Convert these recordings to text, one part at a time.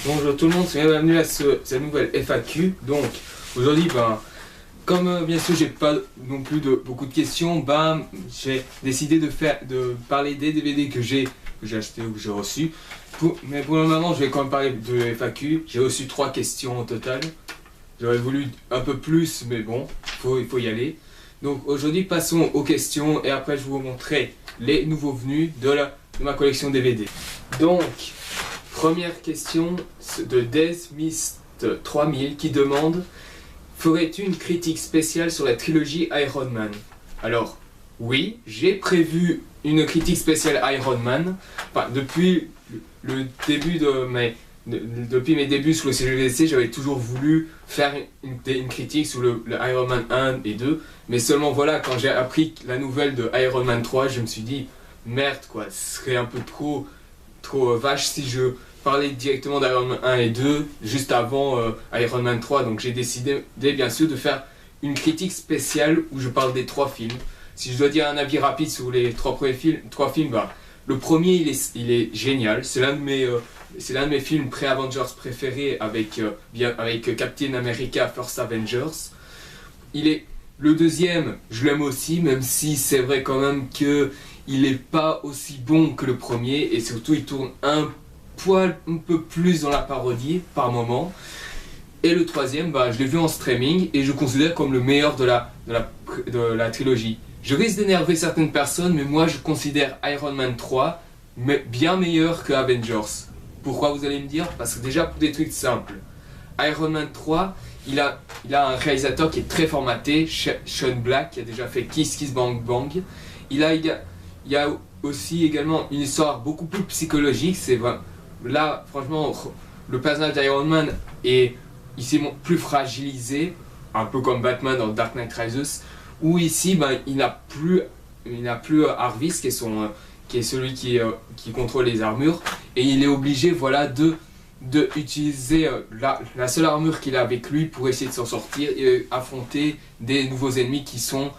Bonjour tout le monde, bienvenue à cette nouvelle FAQ. Donc aujourd'hui, comme bien sûr j'ai pas non plus beaucoup de questions, j'ai décidé de parler des DVD que j'ai acheté ou que j'ai reçu. Mais pour le moment, je vais quand même parler de FAQ. J'ai reçu 3 questions au total. J'aurais voulu un peu plus, mais bon, il faut y aller. Donc aujourd'hui, passons aux questions et après je vous montrerai les nouveaux venus de ma collection DVD. Donc, première question de Desmist 3000 qui demande: ferais-tu une critique spéciale sur la trilogie Iron Man? Alors, oui, j'ai prévu une critique spéciale Iron Man. Enfin, depuis le début depuis mes débuts sur le CGVC, j'avais toujours voulu faire une critique sur le Iron Man 1 et 2. Mais seulement voilà, quand j'ai appris la nouvelle de Iron Man 3, je me suis dit, merde quoi, ce serait un peu trop vache si je parlais directement d'Iron Man 1 et 2 juste avant Iron Man 3. Donc j'ai décidé bien sûr de faire une critique spéciale où je parle des 3 films. Si je dois dire un avis rapide sur les 3 films, le premier il est génial, c'est l'un de mes films pré-Avengers préférés avec Captain America First Avengers. Le deuxième, je l'aime aussi, même si c'est vrai quand même que il n'est pas aussi bon que le premier, et surtout il tourne un peu plus dans la parodie par moment. Et le troisième, je l'ai vu en streaming et je considère comme le meilleur de la trilogie. Je risque d'énerver certaines personnes, mais moi je considère Iron Man 3 bien meilleur que Avengers. Pourquoi, vous allez me dire? Parce que déjà, pour des trucs simples, Iron Man 3, il a un réalisateur qui est très formaté, Shane Black, qui a déjà fait Kiss Kiss Bang Bang. Il y a aussi également une histoire beaucoup plus psychologique. Là, franchement, le personnage d'Iron Man est ici plus fragilisé, un peu comme Batman dans Dark Knight Rises, où ici, il n'a plus Jarvis, qui est celui qui contrôle les armures, et il est obligé de utiliser la seule armure qu'il a avec lui pour essayer de s'en sortir et affronter des nouveaux ennemis qui sont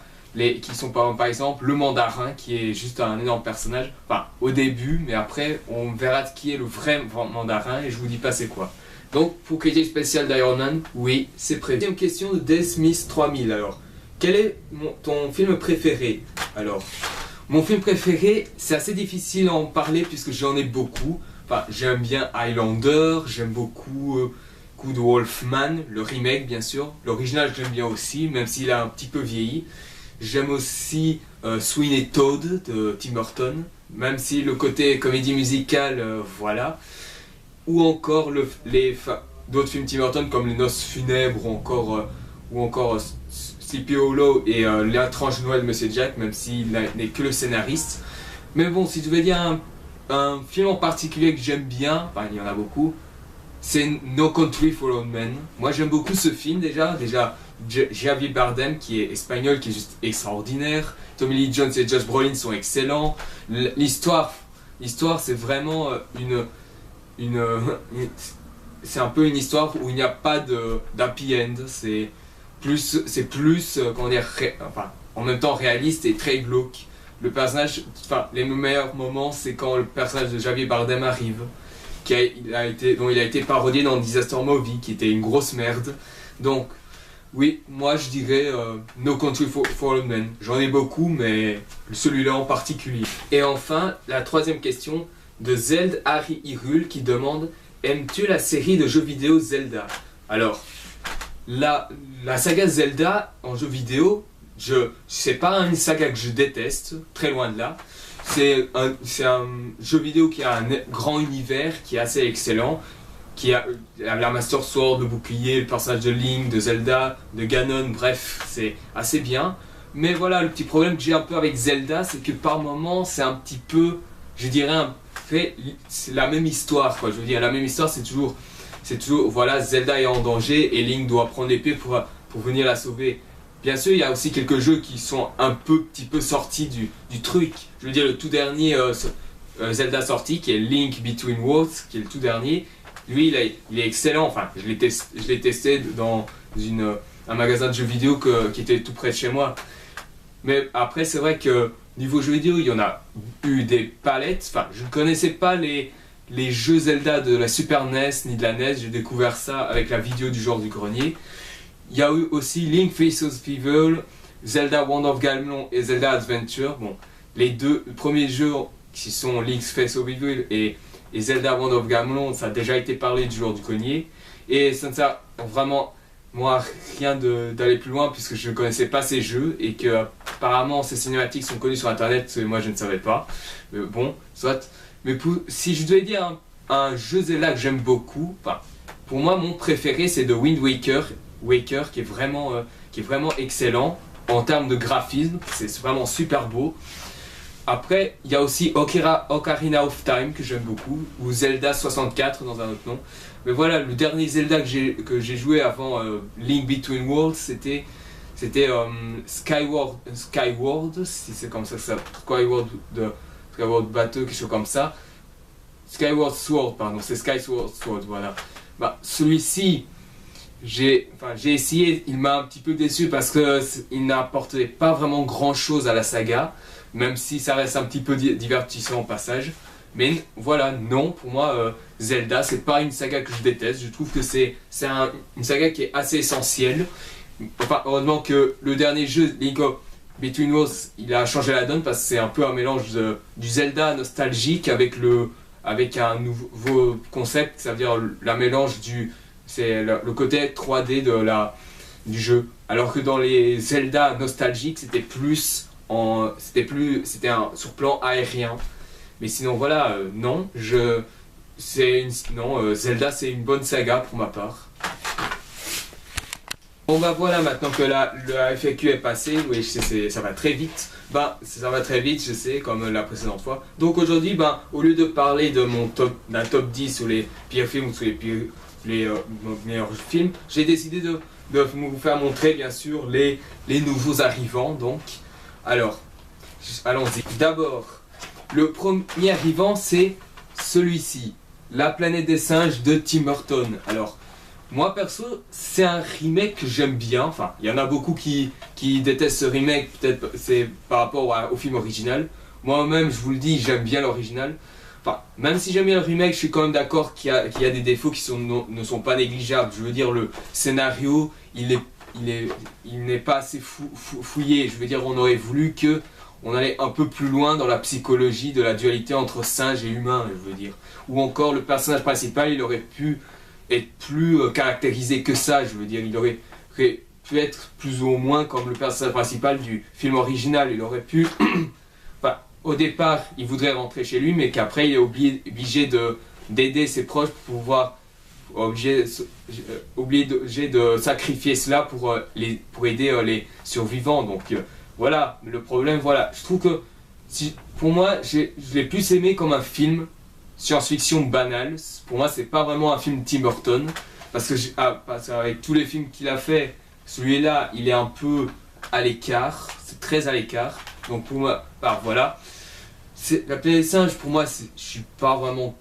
par exemple le mandarin, qui est juste un énorme personnage, au début, mais après on verra qui est le vrai mandarin et je vous dis pas c'est quoi. Donc pour critique spéciale d'Iron Man, oui, c'est prévu. Deuxième question de Desmith 3000. Alors, quel est ton film préféré? Alors, mon film préféré, c'est assez difficile à en parler puisque j'en ai beaucoup. J'aime bien Highlander, j'aime beaucoup Good Wolfman, le remake bien sûr. L'original j'aime bien aussi, même s'il a un petit peu vieilli. J'aime aussi Sweeney Todd de Tim Burton, même si le côté comédie musicale, voilà. Ou encore d'autres films Tim Burton comme Les Noces Funèbres ou encore Sleepy Hollow et L'étrange Noël de Monsieur Jack, même s'il n'est que le scénariste. Mais bon, si je devais dire un film en particulier que j'aime bien, il y en a beaucoup, c'est No Country for Old Men. Moi j'aime beaucoup ce film déjà Javier Bardem qui est espagnol, qui est juste extraordinaire. Tommy Lee Jones et Josh Brolin sont excellents. L'histoire c'est vraiment c'est un peu une histoire où il n'y a pas d'happy end. C'est plus comment dire, en même temps réaliste et très glauque. Le personnage, les meilleurs moments, c'est quand le personnage de Javier Bardem arrive, dont il a été parodié dans Disaster Movie, qui était une grosse merde. Donc, oui, moi je dirais No Country for Old Men. J'en ai beaucoup, mais celui-là en particulier. Et enfin, la troisième question de Zeld Harry Irul qui demande: aimes-tu la série de jeux vidéo Zelda? Alors, la saga Zelda en jeu vidéo, c'est pas une saga que je déteste, très loin de là. C'est un jeu vidéo qui a un grand univers, qui est assez excellent, qui a la Master Sword, le bouclier, le personnage de Link, de Zelda, de Ganon, bref, c'est assez bien. Mais voilà, le petit problème que j'ai un peu avec Zelda, c'est que par moments, c'est un petit peu, je dirais, c'est la même histoire, quoi. Je veux dire, la même histoire, c'est toujours, voilà, Zelda est en danger et Link doit prendre l'épée pour venir la sauver. Bien sûr, il y a aussi quelques jeux qui sont petit peu sortis du truc. Je veux dire, le tout dernier Zelda sorti, qui est Link Between Worlds, qui est le tout dernier, lui, il est excellent. Je l'ai testé dans un magasin de jeux vidéo qui était tout près de chez moi. Mais après, c'est vrai que niveau jeux vidéo, il y en a eu des palettes. Je ne connaissais pas les jeux Zelda de la Super NES ni de la NES. J'ai découvert ça avec la vidéo du joueur du grenier. Il y a eu aussi Link Faces of Evil, Zelda Wand of Gamelon et Zelda Adventure. Bon, les deux premiers jeux qui sont Link's Face of Evil et Zelda Wand of Gamelon, ça a déjà été parlé du joueur du grenier. Et ça ne sert vraiment moi rien d'aller plus loin puisque je ne connaissais pas ces jeux et que apparemment ces cinématiques sont connues sur internet et moi je ne savais pas. Mais bon, soit. Mais si je devais dire un jeu Zelda que j'aime beaucoup, enfin, pour moi mon préféré c'est The Wind Waker qui est vraiment excellent en termes de graphisme, c'est vraiment super beau. Après, il y a aussi Ocarina of Time que j'aime beaucoup, ou Zelda 64 dans un autre nom. Mais voilà, le dernier Zelda que j'ai joué avant Link Between Worlds, c'était Skyward, si c'est comme ça que ça, Skyward Battle, quelque chose comme ça. Skyward Sword, pardon, c'est Skyward Sword, voilà. Bah, celui-ci, j'ai essayé, il m'a un petit peu déçu parce qu'il n'apportait pas vraiment grand-chose à la saga. Même si ça reste un petit peu divertissant au passage. Mais voilà, non, pour moi, Zelda, c'est pas une saga que je déteste. Je trouve que c'est une saga qui est assez essentielle. Enfin, heureusement que le dernier jeu, Link Between Worlds, il a changé la donne parce que c'est un peu un mélange du Zelda nostalgique avec un nouveau concept. Ça veut dire la mélange c'est le côté 3D du jeu. Alors que dans les Zelda nostalgiques, c'était sur plan aérien. Mais sinon voilà, non, Zelda c'est une bonne saga pour ma part. Bon bah voilà, maintenant que la FAQ est passée, oui ça va très vite. Ça va très vite, je sais, comme la précédente fois. Donc aujourd'hui, au lieu de parler d'un top 10 sur les pires films ou sur les meilleurs films, j'ai décidé de vous faire montrer bien sûr les nouveaux arrivants. Donc alors, allons-y. D'abord, le premier arrivant, c'est celui-ci, La planète des singes de Tim Burton. Alors, moi perso, c'est un remake que j'aime bien. Enfin, il y en a beaucoup qui détestent ce remake, peut-être c'est par rapport au film original. Moi-même, je vous le dis, j'aime bien l'original. Enfin, même si j'aime bien le remake, je suis quand même d'accord qu'il y a des défauts qui ne sont pas négligeables. Je veux dire, le scénario, il n'est pas assez fouillé. Je veux dire, on aurait voulu on allait un peu plus loin dans la psychologie de la dualité entre singe et humain, je veux dire. Ou encore, le personnage principal, il aurait pu être plus caractérisé que ça, je veux dire. Il aurait pu être plus ou moins comme le personnage principal du film original. Il aurait pu... enfin, au départ, il voudrait rentrer chez lui, mais qu'après, il est obligé d'aider ses proches pour pouvoir... obligé de sacrifier cela pour aider les survivants. Donc voilà, le problème, voilà. Je trouve que pour moi, je l'ai plus aimé comme un film science-fiction banal. Pour moi, c'est pas vraiment un film Tim Burton parce qu'avec tous les films qu'il a fait, celui-là, il est un peu à l'écart, c'est très à l'écart. Donc pour moi, voilà. La planète des singes, pour moi, je suis pas vraiment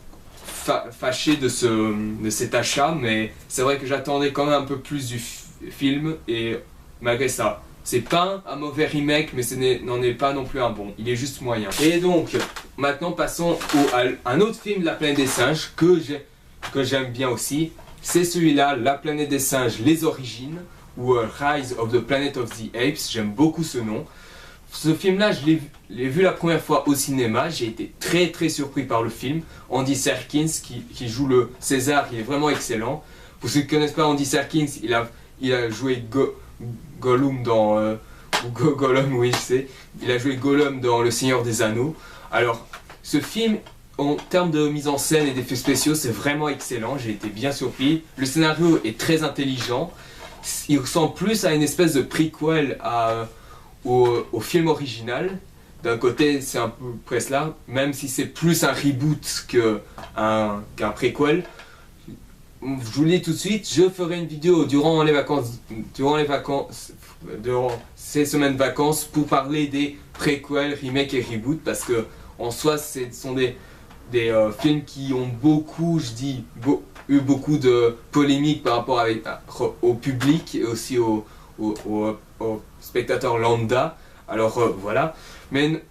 fâché de cet achat, mais c'est vrai que j'attendais quand même un peu plus du film et malgré ça, c'est pas un mauvais remake, mais n'en est pas non plus un bon, il est juste moyen. Et donc, maintenant passons à un autre film de la planète des singes que j'aime bien aussi, c'est celui-là, La planète des singes, les origines, ou Rise of the Planet of the Apes, j'aime beaucoup ce nom. Ce film-là, je l'ai vu la première fois au cinéma, j'ai été très très surpris par le film. Andy Serkins qui joue le César, il est vraiment excellent. Pour ceux qui ne connaissent pas Andy Serkins, il a joué Gollum dans... Gollum, oui je sais. Il a joué Gollum dans Le Seigneur des Anneaux. Alors, ce film, en termes de mise en scène et d'effets spéciaux, c'est vraiment excellent, j'ai été bien surpris. Le scénario est très intelligent. Il ressemble plus à une espèce de prequel au film original. D'un côté, c'est un peu près cela, même si c'est plus un reboot qu'un prequel. Je vous le dis tout de suite, je ferai une vidéo durant ces semaines de vacances pour parler des prequels, remake et reboot, parce que en soi, ce sont des films qui ont eu beaucoup de polémiques par rapport au public et aussi aux spectateurs lambda. Alors voilà, mais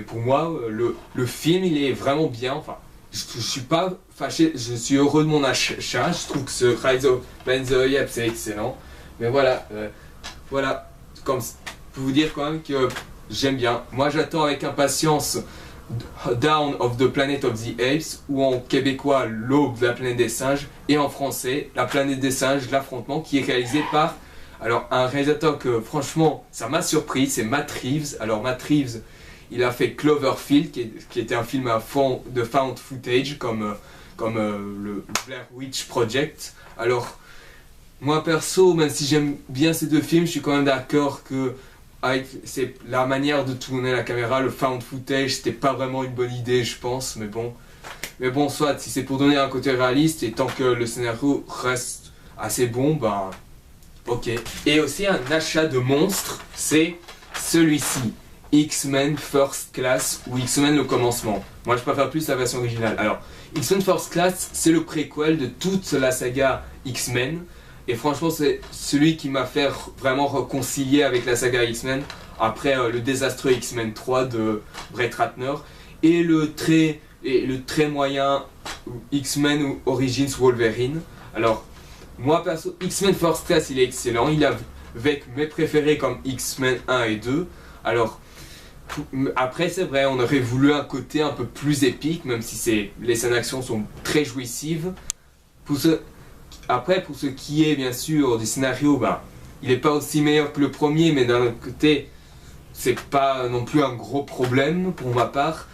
pour moi le film il est vraiment bien. Enfin, je suis pas fâché, je suis heureux de mon achat. Je trouve que ce Rise of Planet of the Apes c'est excellent. Mais voilà, voilà, comme pour vous dire quand même que j'aime bien. Moi j'attends avec impatience Dawn of the Planet of the Apes, ou en québécois L'aube de la planète des singes, et en français La planète des singes, l'affrontement, qui est réalisé par un réalisateur que franchement ça m'a surpris, c'est Matt Reeves. Alors Matt Reeves, il a fait Cloverfield, qui était un film à fond de found footage, comme le Blair Witch Project. Alors moi perso, même si j'aime bien ces deux films, je suis quand même d'accord que avec la manière de tourner la caméra, le found footage, c'était pas vraiment une bonne idée, je pense, mais bon, soit, si c'est pour donner un côté réaliste, et tant que le scénario reste assez bon, ben, ok. Et aussi un achat de monstre, c'est celui-ci, X-Men First Class, ou X-Men le commencement. Moi, je préfère plus la version originale. Alors, X-Men First Class, c'est le préquel de toute la saga X-Men. Et franchement, c'est celui qui m'a fait vraiment réconcilier avec la saga X-Men après le désastreux X-Men 3 de Brett Ratner et le très moyen X-Men Origins Wolverine. Alors, moi perso, X-Men First Class, il est excellent. Il est avec mes préférés comme X-Men 1 et 2. Alors, après, c'est vrai, on aurait voulu un côté un peu plus épique, même si les scènes d'action sont très jouissives. Après, pour ce qui est bien sûr du scénario, ben, il n'est pas aussi meilleur que le premier, mais d'un autre côté, c'est pas non plus un gros problème pour ma part.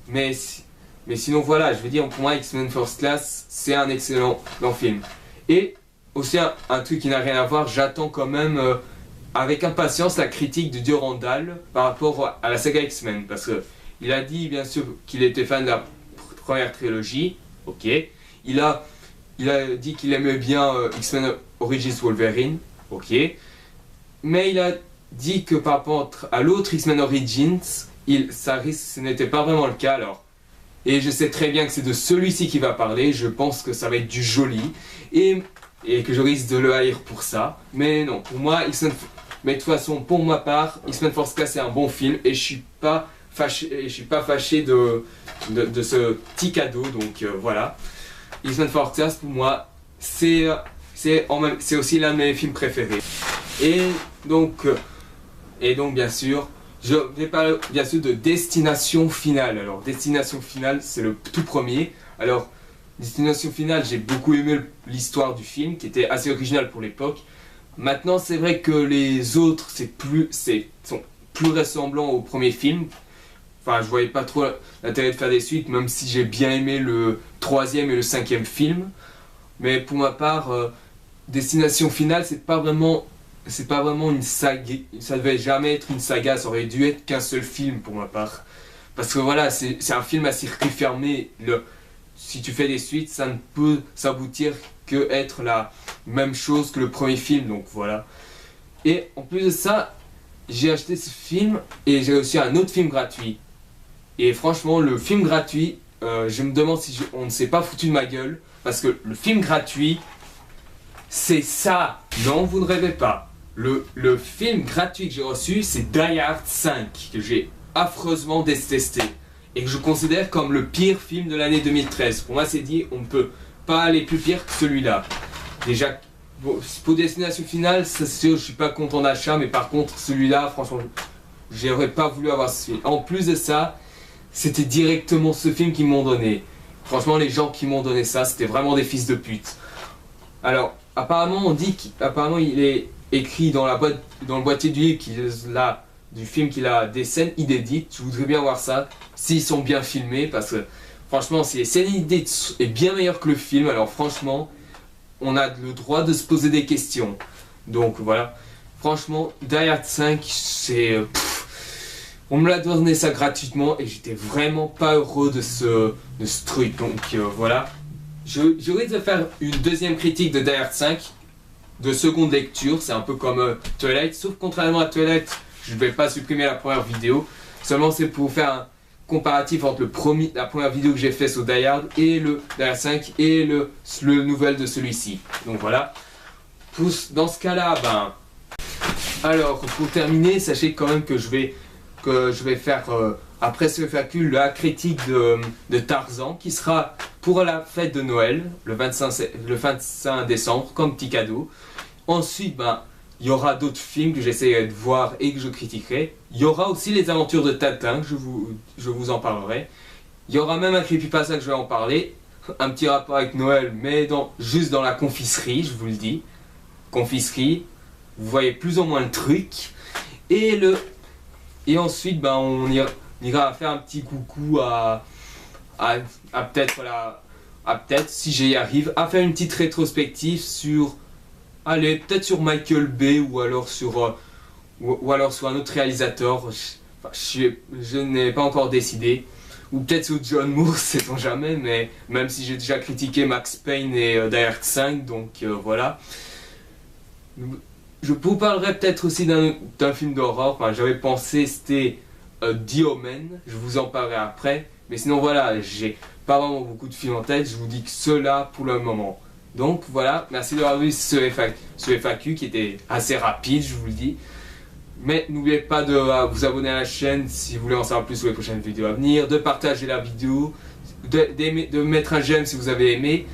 Mais sinon, voilà, je veux dire, pour moi, X-Men First Class, c'est un excellent film. Et aussi, un truc qui n'a rien à voir, j'attends quand même avec impatience la critique de Durandal par rapport à la saga X-Men. Parce qu'il a dit, bien sûr, qu'il était fan de la première trilogie, ok. Il a dit qu'il aimait bien X-Men Origins Wolverine, ok. Mais il a dit que par rapport à l'autre X-Men Origins, ce n'était pas vraiment le cas alors. Et je sais très bien que c'est de celui-ci qui va parler, je pense que ça va être du joli, et que je risque de le haïr pour ça. Mais non, pour moi, mais de toute façon, pour ma part, X-Men First Class c'est un bon film, et je suis pas fâché de ce petit cadeau, donc voilà. X-Men First Class pour moi c'est aussi l'un de mes films préférés. Et donc bien sûr je vais parler bien sûr de Destination Finale. Alors Destination Finale c'est le tout premier. Alors Destination Finale, j'ai beaucoup aimé l'histoire du film qui était assez originale pour l'époque. Maintenant c'est vrai que les autres sont plus ressemblants au premier film. Enfin, je voyais pas trop l'intérêt de faire des suites, même si j'ai bien aimé le 3e et le 5e film. Mais pour ma part, Destination Finale, c'est pas vraiment une saga. Ça devait jamais être une saga, ça aurait dû être qu'un seul film pour ma part. Parce que voilà, c'est un film à circuit fermé. Si tu fais des suites, ça ne peut s'aboutir que être la même chose que le premier film, donc voilà. Et en plus de ça, j'ai acheté ce film et j'ai aussi un autre film gratuit. Et franchement, le film gratuit, je me demande si on ne s'est pas foutu de ma gueule. Parce que le film gratuit, c'est ça. Non, vous ne rêvez pas. Le film gratuit que j'ai reçu, c'est Die Hard 5, que j'ai affreusement détesté. Et que je considère comme le pire film de l'année 2013. Pour moi, c'est dit, on ne peut pas aller plus pire que celui-là. Déjà, pour Destination Finale, c'est sûr, je suis pas content d'achat. Mais par contre, celui-là, franchement, j'aurais pas voulu avoir ce film. En plus de ça, c'était directement ce film qu'ils m'ont donné. Franchement, les gens qui m'ont donné ça, c'était vraiment des fils de pute. Alors, apparemment, on dit qu'il est écrit dans le boîtier du livre du film qu'il a des scènes inédites. Je voudrais bien voir ça, s'ils sont bien filmés, parce que franchement, si les scènes inédites est bien meilleures que le film, alors franchement, on a le droit de se poser des questions. Donc voilà, franchement, Die Hard 5, c'est... On me l'a donné ça gratuitement et j'étais vraiment pas heureux de ce truc. Donc voilà. Je risque de faire une deuxième critique de Die Hard 5 de seconde lecture. C'est un peu comme Twilight. Sauf contrairement à Twilight, je ne vais pas supprimer la première vidéo. Seulement c'est pour faire un comparatif entre la première vidéo que j'ai fait sur Die Hard et le Die Hard 5 et le nouvel de celui-ci. Donc voilà. Dans ce cas-là, alors pour terminer, sachez quand même que je vais que je vais faire après ce FAQ la critique de Tarzan qui sera pour la fête de Noël le 25 décembre comme petit cadeau. Ensuite, il y aura d'autres films que j'essaierai de voir et que je critiquerai. Il y aura aussi les aventures de Tintin, que je vous en parlerai. Il y aura même un creepypasta que je vais en parler. Un petit rapport avec Noël, mais juste dans la confiserie, je vous le dis. Confiserie, vous voyez plus ou moins le truc. Et ensuite, on ira faire un petit coucou à peut-être, si j'y arrive, à faire une petite rétrospective sur... Allez, peut-être sur Michael Bay ou alors sur un autre réalisateur. Je n'ai pas encore décidé. Ou peut-être sur John Moore, sait-on jamais, mais même si j'ai déjà critiqué Max Payne et Die Hard 5, donc voilà. Je vous parlerai peut-être aussi d'un film d'horreur. J'avais pensé, c'était The Omen, je vous en parlerai après. Mais sinon voilà, j'ai pas vraiment beaucoup de films en tête, je vous dis que ceux-là pour le moment. Donc voilà, merci d'avoir vu ce FAQ qui était assez rapide, je vous le dis. Mais n'oubliez pas de vous abonner à la chaîne si vous voulez en savoir plus sur les prochaines vidéos à venir, de partager la vidéo, de mettre un j'aime si vous avez aimé,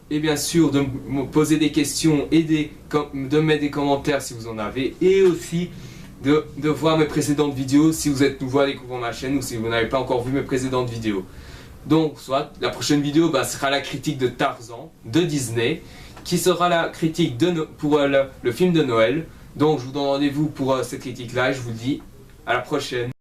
et bien sûr de me poser des questions et de mettre des commentaires si vous en avez, et aussi de voir mes précédentes vidéos si vous êtes nouveau à découvrir ma chaîne ou si vous n'avez pas encore vu mes précédentes vidéos. Donc soit la prochaine vidéo sera la critique de Tarzan de Disney, qui sera la critique pour le film de Noël. Donc je vous donne rendez-vous pour cette critique là et je vous dis à la prochaine.